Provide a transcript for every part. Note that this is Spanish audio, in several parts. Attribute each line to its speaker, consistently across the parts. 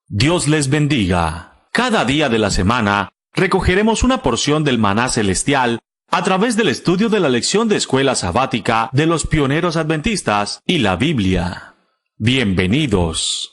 Speaker 1: Dios les bendiga. Cada día de la semana recogeremos una porción del maná celestial a través del estudio de la lección de escuela sabática de los pioneros adventistas y la Biblia. Bienvenidos.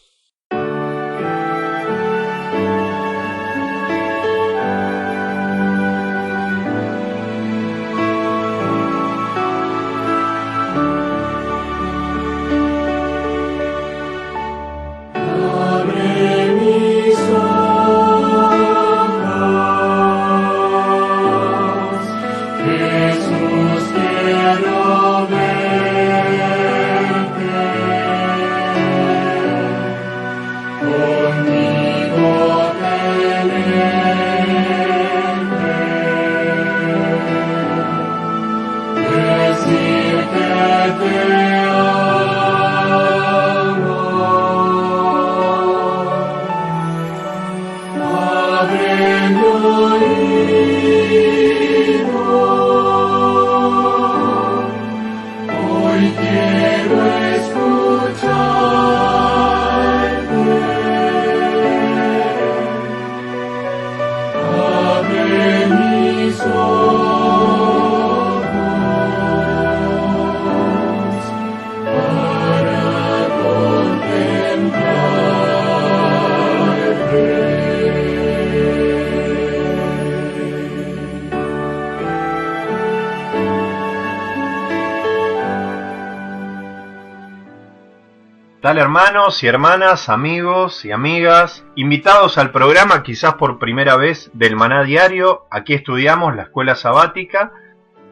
Speaker 2: Tal hermanos y hermanas, amigos y amigas, invitados al programa quizás por primera vez del Maná Diario. Aquí estudiamos la escuela sabática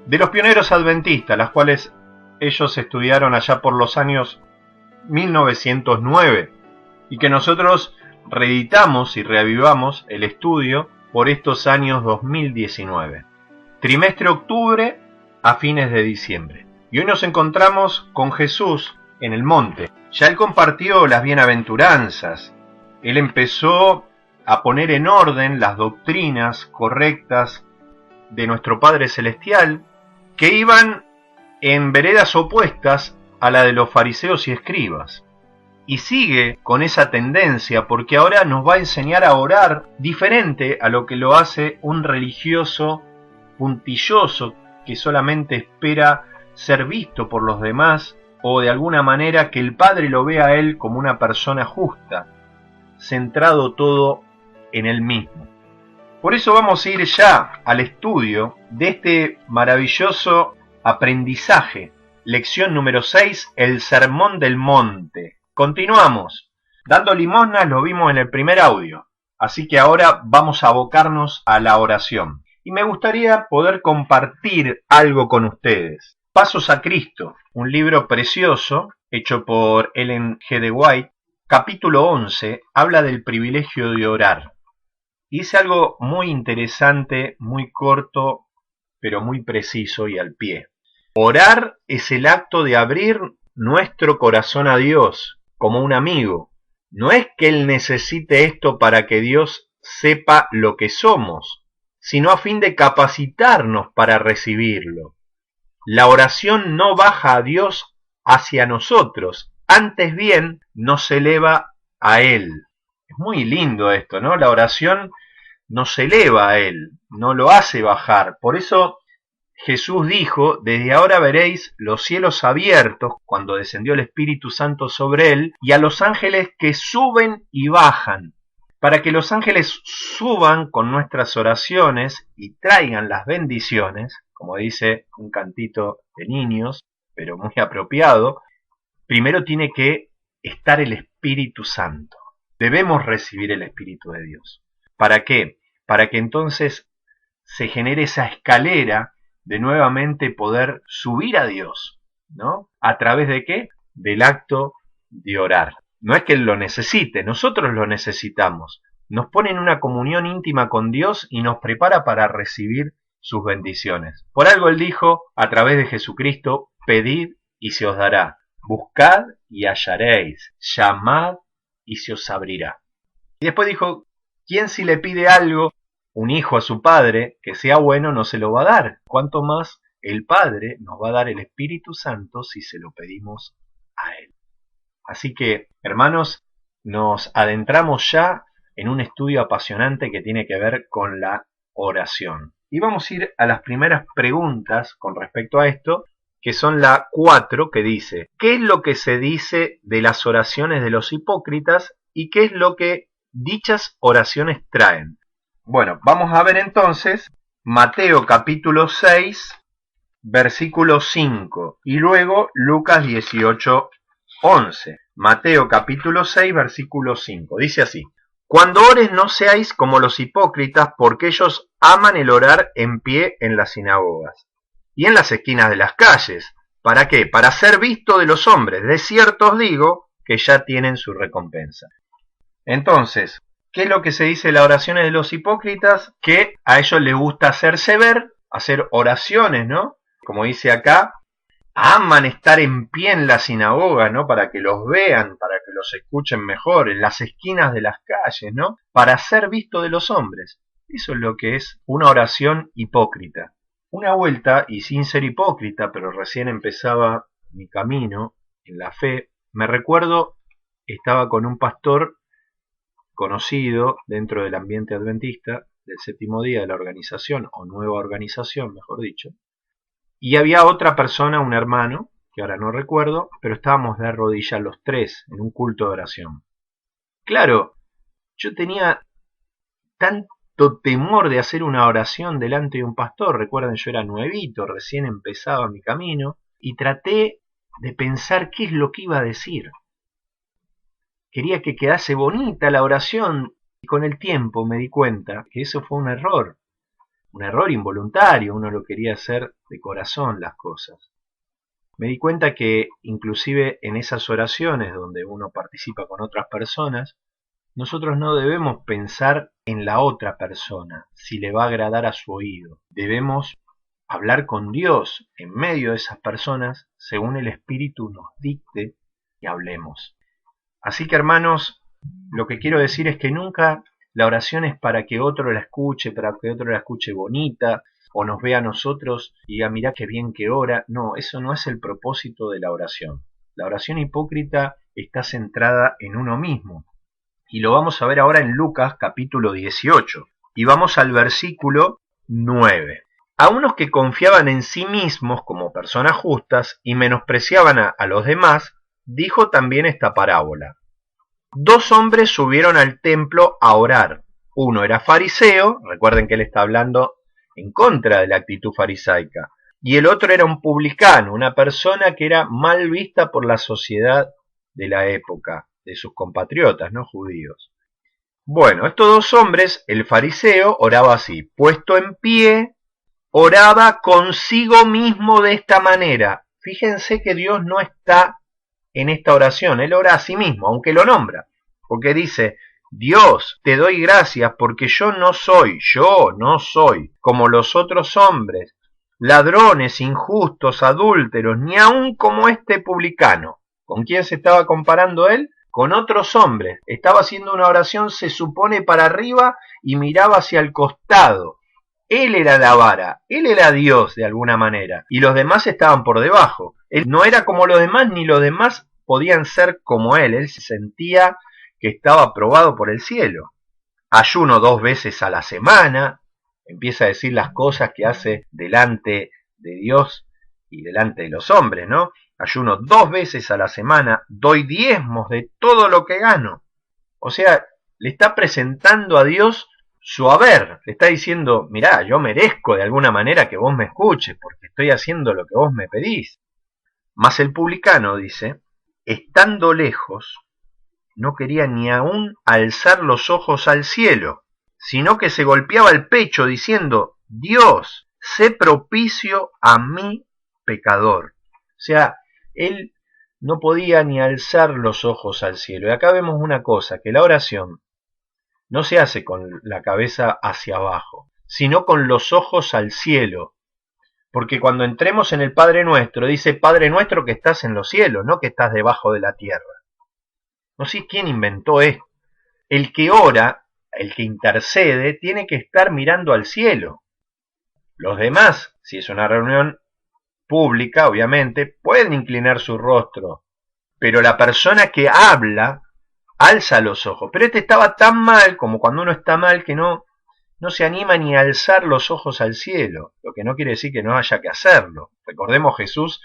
Speaker 2: de los pioneros adventistas, las cuales ellos estudiaron allá por los años 1909 y que nosotros reeditamos y reavivamos el estudio por estos años 2019. Trimestre octubre a fines de diciembre. Y hoy nos encontramos con Jesús en el monte. Ya él compartió las bienaventuranzas. Él empezó a poner en orden las doctrinas correctas de nuestro Padre Celestial, que iban en veredas opuestas a la de los fariseos y escribas. Y sigue con esa tendencia porque ahora nos va a enseñar a orar diferente a lo que lo hace un religioso puntilloso que solamente espera ser visto por los demás o de alguna manera que el Padre lo vea a él como una persona justa, centrado todo en él mismo. Por eso vamos a ir ya al estudio de este maravilloso aprendizaje. Lección número 6, el Sermón del Monte. Continuamos. Dando limosnas lo vimos en el primer audio, así que ahora vamos a abocarnos a la oración. Y me gustaría poder compartir algo con ustedes. Pasos a Cristo, un libro precioso hecho por Ellen G. de White, capítulo 11, habla del privilegio de orar. Y dice algo muy interesante, muy corto, pero muy preciso y al pie. Orar es el acto de abrir nuestro corazón a Dios como un amigo. No es que Él necesite esto para que Dios sepa lo que somos, sino a fin de capacitarnos para recibirlo. La oración no baja a Dios hacia nosotros, antes bien nos eleva a Él. Es muy lindo esto, ¿no? La oración nos eleva a Él, no lo hace bajar. Por eso Jesús dijo, desde ahora veréis los cielos abiertos, cuando descendió el Espíritu Santo sobre Él, y a los ángeles que suben y bajan. Para que los ángeles suban con nuestras oraciones y traigan las bendiciones, como dice un cantito de niños, pero muy apropiado, primero tiene que estar el Espíritu Santo. Debemos recibir el Espíritu de Dios. ¿Para qué? Para que entonces se genere esa escalera de nuevamente poder subir a Dios, ¿no? ¿A través de qué? Del acto de orar. No es que Él lo necesite, nosotros lo necesitamos. Nos pone en una comunión íntima con Dios y nos prepara para recibir sus bendiciones. Por algo Él dijo, a través de Jesucristo, pedid y se os dará. Buscad y hallaréis. Llamad y se os abrirá. Y después dijo, ¿quién si le pide algo, un hijo a su padre, que sea bueno, no se lo va a dar? ¿Cuánto más el Padre nos va a dar el Espíritu Santo si se lo pedimos a Él? Así que, hermanos, nos adentramos ya en un estudio apasionante que tiene que ver con la oración. Y vamos a ir a las primeras preguntas con respecto a esto, que son la 4, que dice: ¿qué es lo que se dice de las oraciones de los hipócritas y qué es lo que dichas oraciones traen? Bueno, vamos a ver entonces Mateo capítulo 6, versículo 5, y luego Lucas 18, 11. Mateo capítulo 6, versículo 5. Dice así: cuando ores no seáis como los hipócritas, porque ellos aman el orar en pie en las sinagogas y en las esquinas de las calles. ¿Para qué? Para ser visto de los hombres. De cierto os digo que ya tienen su recompensa. Entonces, ¿qué es lo que se dice en las oraciones de los hipócritas? Que a ellos les gusta hacerse ver, hacer oraciones, ¿no? Como dice acá, aman estar en pie en la sinagoga, ¿no? Para que los vean, para que los escuchen mejor, en las esquinas de las calles, ¿no? Para ser visto de los hombres. Eso es lo que es una oración hipócrita. Una vuelta, y sin ser hipócrita, pero recién empezaba mi camino en la fe, me recuerdo, estaba con un pastor conocido dentro del ambiente adventista del séptimo día de la organización, o nueva organización, mejor dicho, y había otra persona, un hermano, que ahora no recuerdo, pero estábamos de rodillas los tres en un culto de oración. Claro, yo tenía tanto temor de hacer una oración delante de un pastor. Recuerden, yo era nuevito, recién empezaba mi camino, y traté de pensar qué es lo que iba a decir. Quería que quedase bonita la oración, y con el tiempo me di cuenta que eso fue un error involuntario. Uno lo quería hacer de corazón las cosas. Me di cuenta que inclusive en esas oraciones donde uno participa con otras personas, nosotros no debemos pensar en la otra persona, si le va a agradar a su oído. Debemos hablar con Dios en medio de esas personas según el Espíritu nos dicte que hablemos. Así que, hermanos, lo que quiero decir es que nunca la oración es para que otro la escuche, para que otro la escuche bonita, o nos vea a nosotros y diga, mirá qué bien que ora. No, eso no es el propósito de la oración. La oración hipócrita está centrada en uno mismo. Y lo vamos a ver ahora en Lucas capítulo 18. Y vamos al versículo 9. A unos que confiaban en sí mismos como personas justas y menospreciaban a los demás, dijo también esta parábola. Dos hombres subieron al templo a orar. Uno era fariseo, recuerden que él está hablando en contra de la actitud farisaica, y el otro era un publicano, una persona que era mal vista por la sociedad de la época, de sus compatriotas, no judíos. Bueno, estos dos hombres, el fariseo oraba así: puesto en pie, oraba consigo mismo de esta manera. Fíjense que Dios no está en esta oración, él ora a sí mismo, aunque lo nombra, porque dice: Dios, te doy gracias porque yo no soy como los otros hombres, ladrones, injustos, adúlteros, ni aun como este publicano. ¿Con quién se estaba comparando él? Con otros hombres. Estaba haciendo una oración, se supone, para arriba y miraba hacia el costado. Él era la vara, él era Dios de alguna manera, y los demás estaban por debajo. Él no era como los demás, ni los demás podían ser como él se sentía que estaba aprobado por el cielo. Ayuno 2 veces a la semana, empieza a decir las cosas que hace delante de Dios y delante de los hombres, ¿no? Ayuno 2 veces a la semana, doy diezmos de todo lo que gano. O sea, le está presentando a Dios su haber, le está diciendo, mirá, yo merezco de alguna manera que vos me escuches, porque estoy haciendo lo que vos me pedís. Mas el publicano, dice, estando lejos, no quería ni aún alzar los ojos al cielo, sino que se golpeaba el pecho diciendo, Dios, sé propicio a mí, pecador. O sea, él no podía ni alzar los ojos al cielo. Y acá vemos una cosa, que la oración no se hace con la cabeza hacia abajo, sino con los ojos al cielo. Porque cuando entremos en el Padre Nuestro, dice Padre Nuestro que estás en los cielos, no que estás debajo de la tierra. No sé quién inventó esto. El que ora, el que intercede, tiene que estar mirando al cielo. Los demás, si es una reunión pública, obviamente, pueden inclinar su rostro. Pero la persona que habla alza los ojos. Pero este estaba tan mal, como cuando uno está mal, que no se anima ni a alzar los ojos al cielo, lo que no quiere decir que no haya que hacerlo. Recordemos Jesús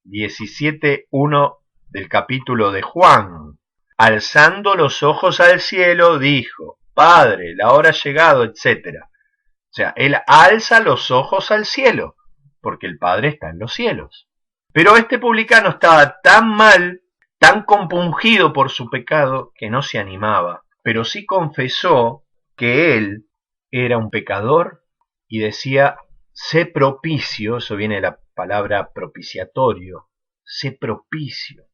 Speaker 2: 17:1 del capítulo de Juan. Alzando los ojos al cielo, dijo, Padre, la hora ha llegado, etc. O sea, él alza los ojos al cielo, porque el Padre está en los cielos. Pero este publicano estaba tan mal, tan compungido por su pecado, que no se animaba, pero sí confesó que él era un pecador y decía, sé propicio, eso viene de la palabra propiciatorio, sé propicio,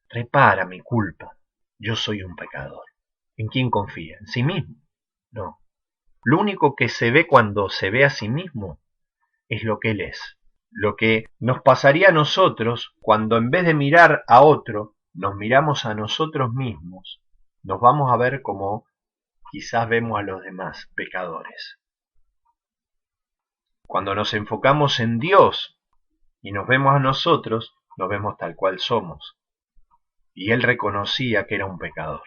Speaker 2: repara mi culpa, yo soy un pecador. ¿En quién confía? ¿En sí mismo? No. Lo único que se ve cuando se ve a sí mismo es lo que él es. Lo que nos pasaría a nosotros cuando en vez de mirar a otro, nos miramos a nosotros mismos, nos vamos a ver como quizás vemos a los demás, pecadores. Cuando nos enfocamos en Dios y nos vemos a nosotros, nos vemos tal cual somos. Y él reconocía que era un pecador,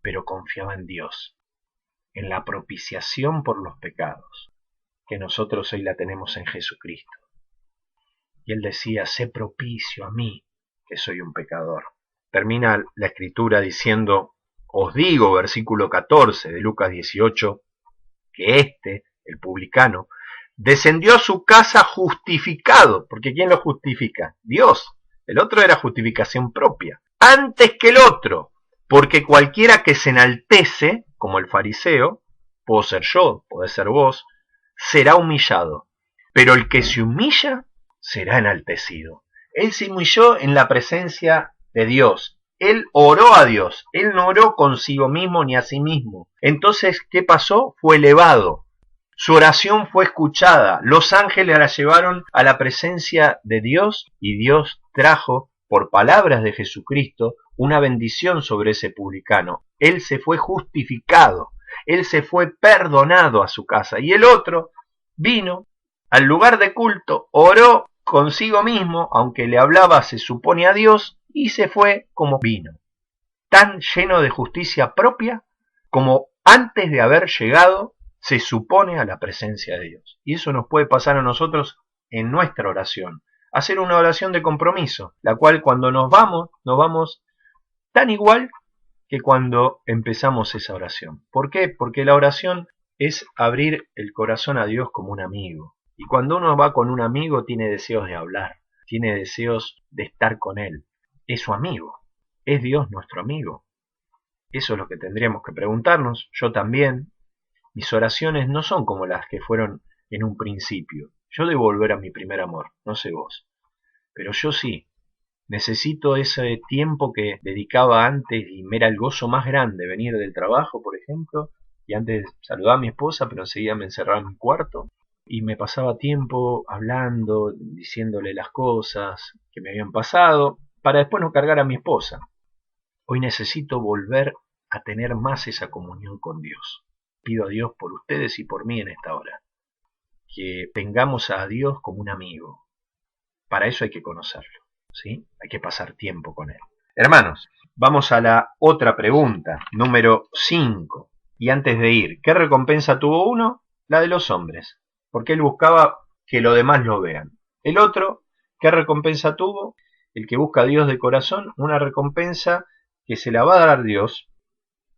Speaker 2: pero confiaba en Dios, en la propiciación por los pecados, que nosotros hoy la tenemos en Jesucristo. Y él decía, sé propicio a mí, que soy un pecador. Termina la escritura diciendo, os digo, versículo 14 de Lucas 18, que el publicano, descendió a su casa justificado, porque ¿quién lo justifica? Dios. El otro era justificación propia. Antes que el otro, porque cualquiera que se enaltece, como el fariseo, puedo ser yo, puede ser vos, será humillado. Pero el que se humilla, será enaltecido. Él se humilló en la presencia de Dios. Él oró a Dios. Él no oró consigo mismo ni a sí mismo. Entonces, ¿qué pasó? Fue elevado. Su oración fue escuchada. Los ángeles la llevaron a la presencia de Dios y Dios trajo, por palabras de Jesucristo, una bendición sobre ese publicano. Él se fue justificado. Él se fue perdonado a su casa. Y el otro vino al lugar de culto, oró consigo mismo, aunque le hablaba, se supone, a Dios, y se fue como vino, tan lleno de justicia propia como antes de haber llegado, se supone, a la presencia de Dios. Y eso nos puede pasar a nosotros en nuestra oración. Hacer una oración de compromiso, la cual cuando nos vamos tan igual que cuando empezamos esa oración. ¿Por qué? Porque la oración es abrir el corazón a Dios como un amigo. Y cuando uno va con un amigo tiene deseos de hablar, tiene deseos de estar con él. Es su amigo, es Dios nuestro amigo. Eso es lo que tendríamos que preguntarnos, yo también. Mis oraciones no son como las que fueron en un principio. Yo debo volver a mi primer amor, no sé vos. Pero yo sí. Necesito ese tiempo que dedicaba antes y me era el gozo más grande, venir del trabajo, por ejemplo, y antes saludaba a mi esposa, pero enseguida me encerraba en mi cuarto y me pasaba tiempo hablando, diciéndole las cosas que me habían pasado, para después no cargar a mi esposa. Hoy necesito volver a tener más esa comunión con Dios. Pido a Dios por ustedes y por mí en esta hora, que tengamos a Dios como un amigo. Para eso hay que conocerlo, ¿sí? Hay que pasar tiempo con Él. Hermanos, vamos a la otra pregunta, número 5. Y antes de ir, ¿qué recompensa tuvo uno? La de los hombres, porque él buscaba que los demás lo vean. El otro, ¿qué recompensa tuvo? El que busca a Dios de corazón, una recompensa que se la va a dar Dios,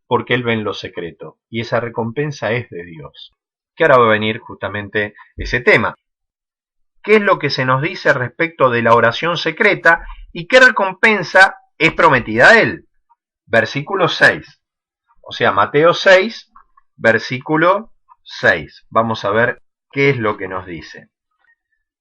Speaker 2: porque él ve en lo secreto, y esa recompensa es de Dios. Que ahora va a venir justamente ese tema. ¿Qué es lo que se nos dice respecto de la oración secreta y qué recompensa es prometida a él? Versículo 6. O sea, Mateo 6, versículo 6. Vamos a ver qué es lo que nos dice.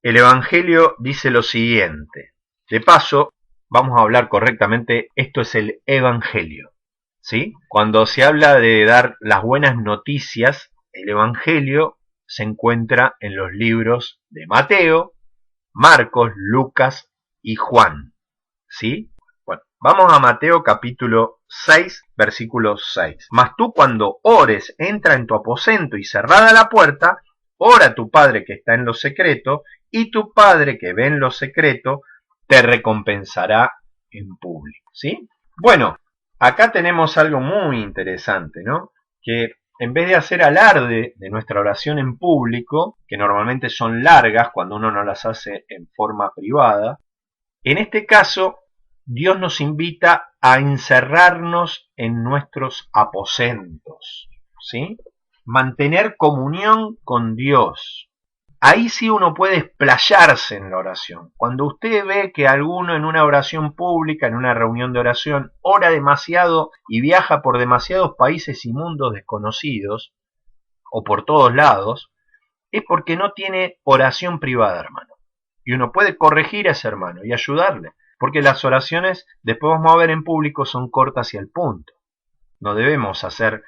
Speaker 2: El Evangelio dice lo siguiente. De paso, vamos a hablar correctamente, esto es el Evangelio, ¿sí? Cuando se habla de dar las buenas noticias, el Evangelio se encuentra en los libros de Mateo, Marcos, Lucas y Juan, ¿sí? Bueno, vamos a Mateo capítulo 6, versículo 6. Mas tú cuando ores, entra en tu aposento y cerrada la puerta, ora a tu Padre que está en lo secreto, y tu Padre que ve en lo secreto te recompensará en público, ¿sí? Bueno, Acá tenemos algo muy interesante, ¿no? Que en vez de hacer alarde de nuestra oración en público, que normalmente son largas cuando uno no las hace en forma privada, en este caso Dios nos invita a encerrarnos en nuestros aposentos, ¿sí? Mantener comunión con Dios. Ahí sí uno puede explayarse en la oración. Cuando usted ve que alguno en una oración pública, en una reunión de oración, ora demasiado y viaja por demasiados países y mundos desconocidos, o por todos lados, es porque no tiene oración privada, hermano. Y uno puede corregir a ese hermano y ayudarle, porque las oraciones, después vamos a ver en público, son cortas y al punto. No debemos hacer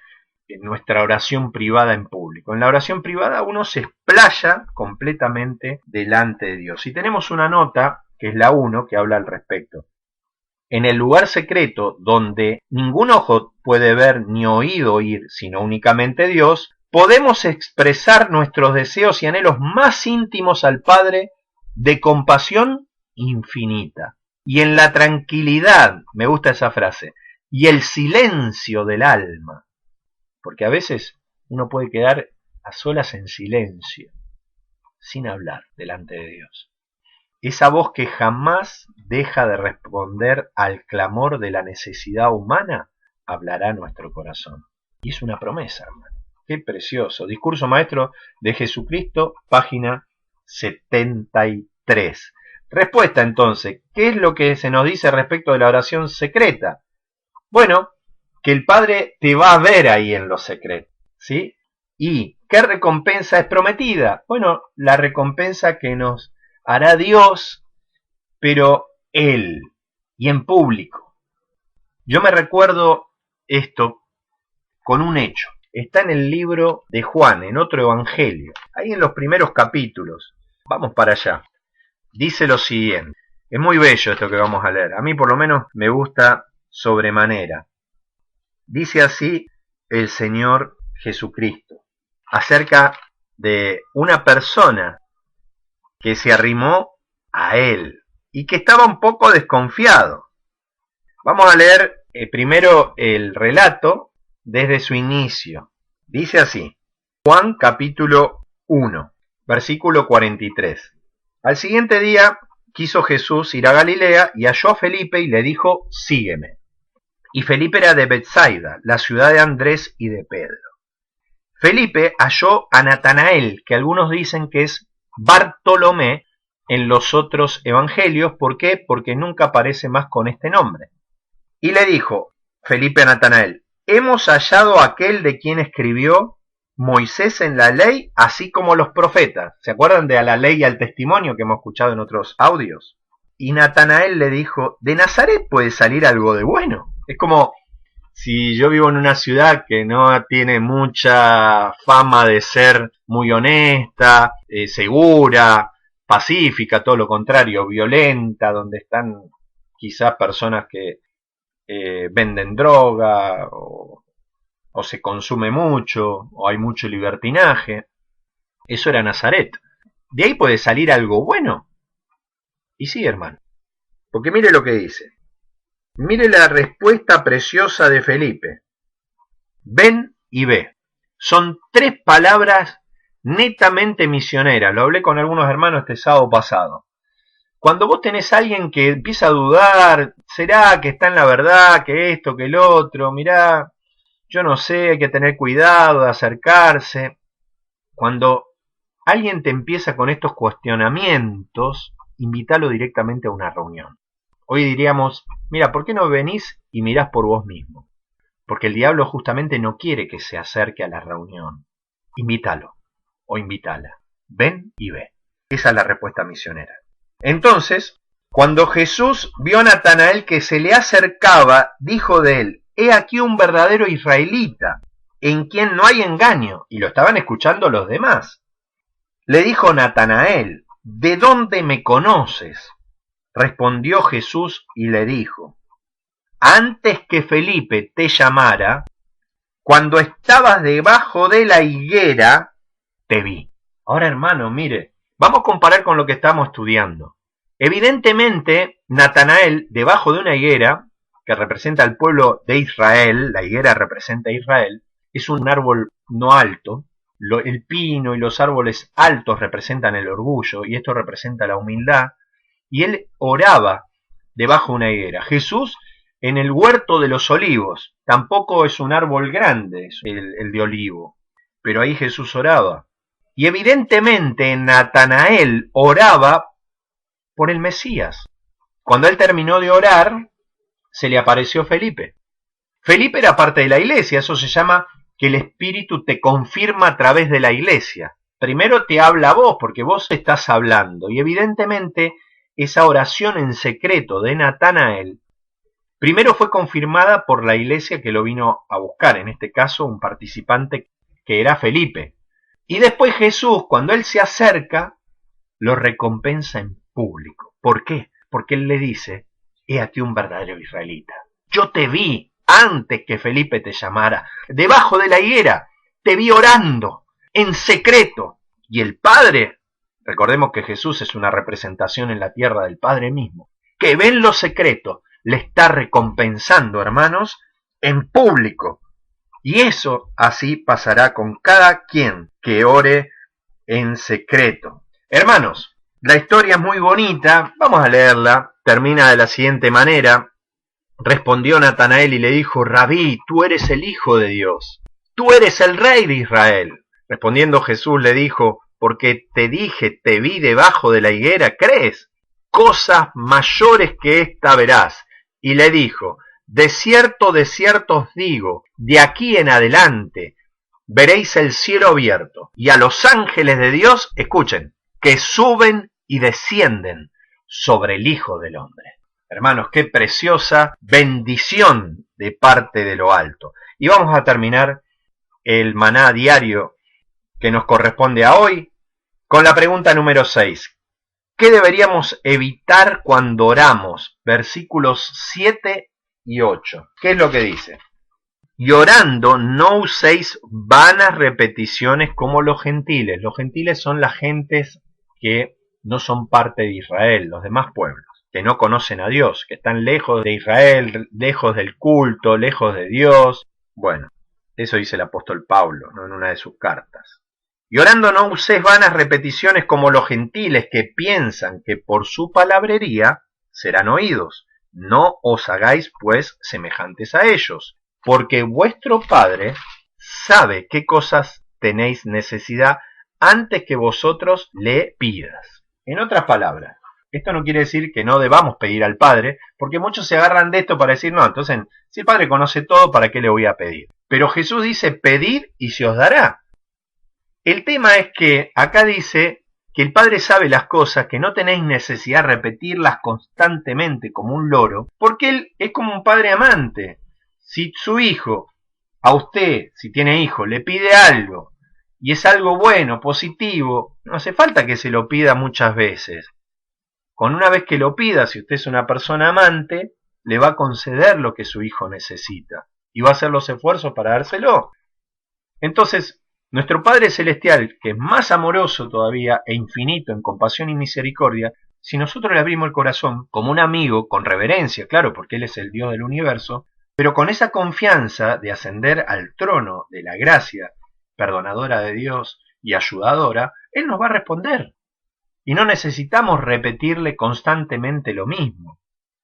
Speaker 2: nuestra oración privada en público. En la oración privada uno se explaya completamente delante de Dios. Y tenemos una nota, que es la 1, que habla al respecto. En el lugar secreto, donde ningún ojo puede ver ni oído oír, sino únicamente Dios, podemos expresar nuestros deseos y anhelos más íntimos al Padre de compasión infinita. Y en la tranquilidad, me gusta esa frase, y el silencio del alma, porque a veces uno puede quedar a solas en silencio, sin hablar delante de Dios. Esa voz que jamás deja de responder al clamor de la necesidad humana, hablará a nuestro corazón. Y es una promesa, hermano. Qué precioso. Discurso maestro de Jesucristo, página 73. Respuesta entonces, ¿qué es lo que se nos dice respecto de la oración secreta? Bueno, que el Padre te va a ver ahí en lo secreto, ¿sí? ¿Y qué recompensa es prometida? Bueno, la recompensa que nos hará Dios, pero Él, y en público. Yo me recuerdo esto con un hecho. Está en el libro de Juan, en otro evangelio, ahí en los primeros capítulos. Vamos para allá. Dice lo siguiente. Es muy bello esto que vamos a leer. A mí por lo menos me gusta sobremanera. Dice así el Señor Jesucristo acerca de una persona que se arrimó a Él y que estaba un poco desconfiado. Vamos a leer primero el relato desde su inicio. Dice así, Juan capítulo 1, versículo 43. Al siguiente día quiso Jesús ir a Galilea y halló a Felipe y le dijo, sígueme. Y Felipe era de Betsaida, la ciudad de Andrés y de Pedro. Felipe halló a Natanael, que algunos dicen que es Bartolomé en los otros evangelios. ¿Por qué? Porque nunca aparece más con este nombre. Y le dijo Felipe a Natanael, hemos hallado a aquel de quien escribió Moisés en la ley, así como los profetas. ¿Se acuerdan de a la ley y al testimonio que hemos escuchado en otros audios? Y Natanael le dijo, ¿de Nazaret puede salir algo de bueno? Es como si yo vivo en una ciudad que no tiene mucha fama de ser muy honesta, segura, pacífica, todo lo contrario, violenta, donde están quizás personas que venden droga o se consume mucho o hay mucho libertinaje. Eso era Nazaret. ¿De ahí puede salir algo bueno? Y sí, hermano, porque mire lo que dice. Mire la respuesta preciosa de Felipe. Ven y ve. Son 3 palabras netamente misioneras. Lo hablé con algunos hermanos este sábado pasado. Cuando vos tenés a alguien que empieza a dudar, ¿será que está en la verdad, que esto, que el otro? Mirá, yo no sé, hay que tener cuidado de acercarse. Cuando alguien te empieza con estos cuestionamientos, invítalo directamente a una reunión. Hoy diríamos, mira, ¿por qué no venís y mirás por vos mismo? Porque el diablo justamente no quiere que se acerque a la reunión. Invítalo o invítala. Ven y ve. Esa es la respuesta misionera. Entonces, cuando Jesús vio a Natanael que se le acercaba, dijo de él, he aquí un verdadero israelita, en quien no hay engaño. Y lo estaban escuchando los demás. Le dijo Natanael, ¿de dónde me conoces? Respondió Jesús y le dijo, antes que Felipe te llamara, cuando estabas debajo de la higuera, te vi. Ahora, hermano, mire, vamos a comparar con lo que estamos estudiando. Evidentemente, Natanael, debajo de una higuera, que representa al pueblo de Israel, la higuera representa a Israel, es un árbol no alto, el pino y los árboles altos representan el orgullo, y esto representa la humildad, y él oraba debajo de una higuera. Jesús en el huerto de los olivos, tampoco es un árbol grande el de olivo, pero ahí Jesús oraba. Y evidentemente Natanael oraba por el Mesías. Cuando él terminó de orar, se le apareció Felipe. Felipe era parte de la iglesia, eso se llama que el Espíritu te confirma a través de la iglesia. Primero te habla a vos, porque vos estás hablando, y evidentemente esa oración en secreto de Natanael, primero fue confirmada por la iglesia que lo vino a buscar, en este caso un participante que era Felipe. Y después Jesús, cuando él se acerca, lo recompensa en público. ¿Por qué? Porque él le dice, he aquí un verdadero israelita. Yo te vi antes que Felipe te llamara, debajo de la higuera, te vi orando, en secreto. Y el Padre, recordemos que Jesús es una representación en la tierra del Padre mismo, que ve en lo secreto, le está recompensando, hermanos, en público. Y eso así pasará con cada quien que ore en secreto. Hermanos, la historia es muy bonita, vamos a leerla, termina de la siguiente manera. Respondió Natanael y le dijo, Rabí, tú eres el Hijo de Dios, tú eres el Rey de Israel. Respondiendo Jesús le dijo, porque te dije, te vi debajo de la higuera, ¿crees? Cosas mayores que esta verás. Y le dijo, de cierto os digo, de aquí en adelante veréis el cielo abierto y a los ángeles de Dios, escuchen, que suben y descienden sobre el Hijo del Hombre. Hermanos, qué preciosa bendición de parte de lo alto. Y vamos a terminar el maná diario que nos corresponde a hoy con la pregunta número 6. ¿Qué deberíamos evitar cuando oramos? Versículos 7 y 8. ¿Qué es lo que dice? Y orando no uséis vanas repeticiones como los gentiles. Los gentiles son las gentes que no son parte de Israel, los demás pueblos, que no conocen a Dios, que están lejos de Israel, lejos del culto, lejos de Dios. Bueno, eso dice el apóstol Pablo, ¿no? En una de sus cartas. Y orando no uséis vanas repeticiones como los gentiles que piensan que por su palabrería serán oídos. No os hagáis pues semejantes a ellos, porque vuestro Padre sabe qué cosas tenéis necesidad antes que vosotros le pidas. En otras palabras, esto no quiere decir que no debamos pedir al Padre, porque muchos se agarran de esto para decir, no, entonces, si el Padre conoce todo, ¿para qué le voy a pedir? Pero Jesús dice, pedid y se os dará. El tema es que acá dice que el Padre sabe las cosas, que no tenéis necesidad de repetirlas constantemente como un loro, porque Él es como un padre amante. Si su hijo, a usted, si tiene hijo, le pide algo, y es algo bueno, positivo, no hace falta que se lo pida muchas veces. Con una vez que lo pida, si usted es una persona amante, le va a conceder lo que su hijo necesita, y va a hacer los esfuerzos para dárselo. Entonces, nuestro Padre Celestial, que es más amoroso todavía e infinito en compasión y misericordia, si nosotros le abrimos el corazón como un amigo, con reverencia, claro, porque Él es el Dios del universo, pero con esa confianza de ascender al trono de la gracia perdonadora de Dios y ayudadora, Él nos va a responder. Y no necesitamos repetirle constantemente lo mismo,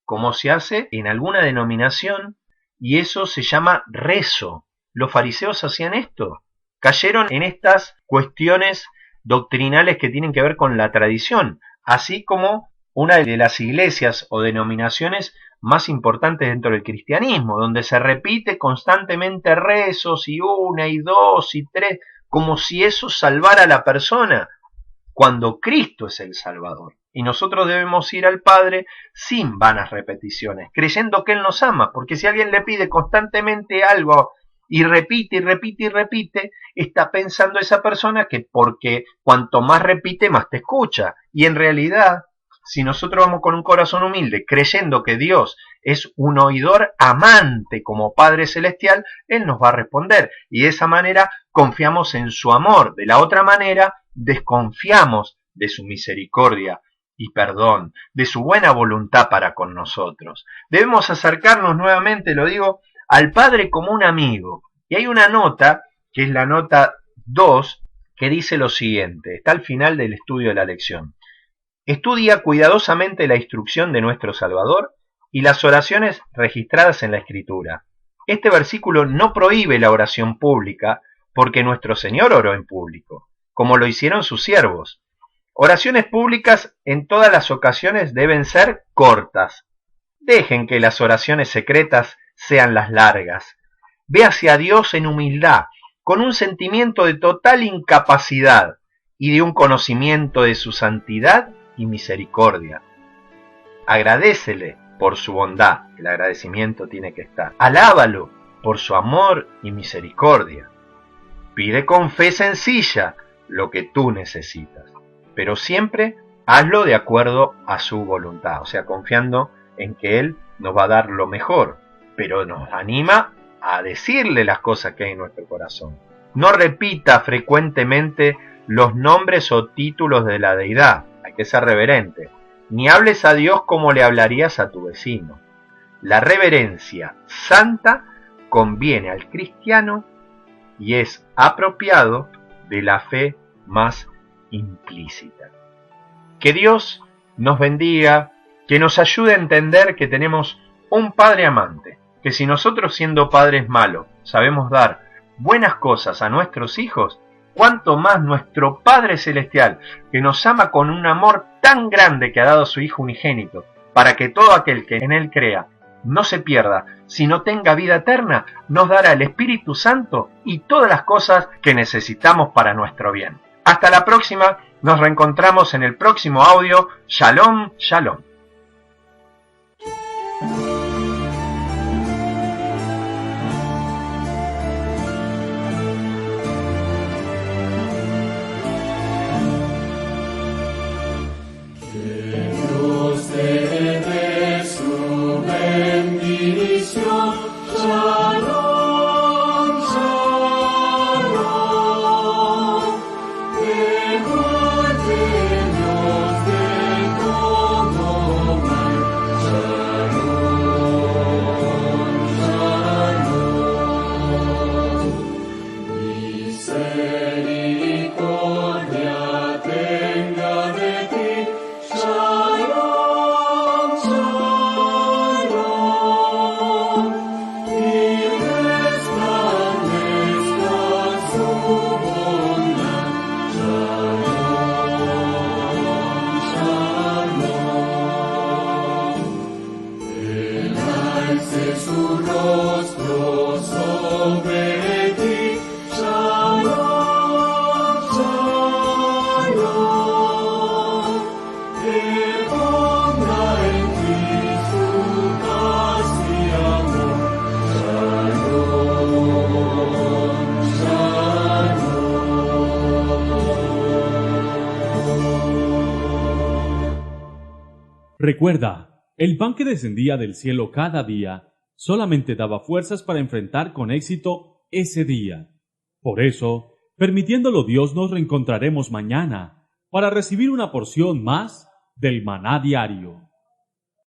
Speaker 2: como se hace en alguna denominación, y eso se llama rezo. Los fariseos hacían esto. Cayeron en estas cuestiones doctrinales que tienen que ver con la tradición, así como una de las iglesias o denominaciones más importantes dentro del cristianismo, donde se repite constantemente rezos y una y dos y tres, como si eso salvara a la persona, cuando Cristo es el Salvador. Y nosotros debemos ir al Padre sin vanas repeticiones, creyendo que Él nos ama, porque si alguien le pide constantemente algo y repite y repite y repite, está pensando esa persona que porque cuanto más repite, más te escucha. Y en realidad, si nosotros vamos con un corazón humilde, creyendo que Dios es un oidor amante como Padre Celestial, Él nos va a responder. Y de esa manera confiamos en su amor. De la otra manera, desconfiamos de su misericordia y perdón, de su buena voluntad para con nosotros. Debemos acercarnos nuevamente, lo digo, al Padre como un amigo. Y hay una nota, que es la nota 2, que dice lo siguiente, está al final del estudio de la lección. Estudia cuidadosamente la instrucción de nuestro Salvador y las oraciones registradas en la Escritura. Este versículo no prohíbe la oración pública, porque nuestro Señor oró en público, como lo hicieron sus siervos. Oraciones públicas en todas las ocasiones deben ser cortas. Dejen que las oraciones secretas sean las largas. Ve hacia Dios en humildad, con un sentimiento de total incapacidad y de un conocimiento de su santidad y misericordia. Agradécele por su bondad, el agradecimiento tiene que estar. Alábalo por su amor y misericordia. Pide con fe sencilla lo que tú necesitas, pero siempre hazlo de acuerdo a su voluntad, o sea, confiando en que Él nos va a dar lo mejor, pero nos anima a decirle las cosas que hay en nuestro corazón. No repita frecuentemente los nombres o títulos de la deidad, hay que ser reverente, ni hables a Dios como le hablarías a tu vecino. La reverencia santa conviene al cristiano y es apropiado de la fe más implícita. Que Dios nos bendiga, que nos ayude a entender que tenemos un Padre amante, que si nosotros siendo padres malos sabemos dar buenas cosas a nuestros hijos, cuánto más nuestro Padre Celestial, que nos ama con un amor tan grande que ha dado a su Hijo unigénito, para que todo aquel que en Él crea no se pierda, sino tenga vida eterna, nos dará el Espíritu Santo y todas las cosas que necesitamos para nuestro bien. Hasta la próxima, nos reencontramos en el próximo audio. Shalom, shalom.
Speaker 1: Recuerda, el pan que descendía del cielo cada día solamente daba fuerzas para enfrentar con éxito ese día. Por eso, permitiéndolo Dios, nos reencontraremos mañana para recibir una porción más del maná diario.